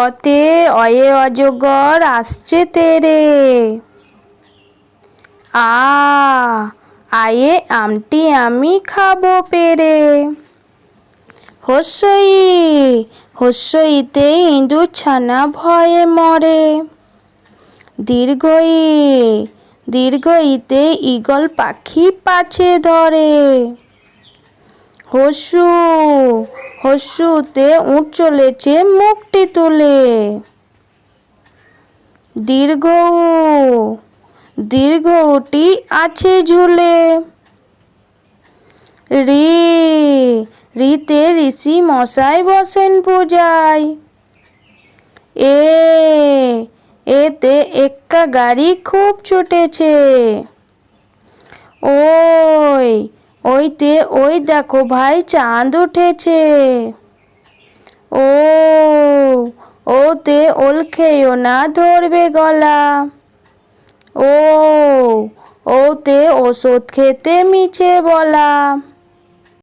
অতে অয়ে অজগর আসছে তেরে। আয়ে আমটি আমি খাবো পেরে। হস্যই হস্যইতে ইঁদুর ছানা ভয়ে মরে। দীর্ঘই দীর্ঘইতে ঈগল পাখি পাছে ধরে। হস্যু হস্যুতে উট চলেছে মুখটি তুলে। দীর্ঘ দীর্ঘটি আছে ঝুলে। রি রিতে ঋষি মশাই বসেন পূজায়। এতে এক্কা গাড়ি খুব ছুটেছে। ওইতে ওই দেখো ভাই চাঁদ উঠেছে। ওতে ওল খেয়েও না ধরবে গলা। ওতে ওষুধ খেতে মিছে বলা।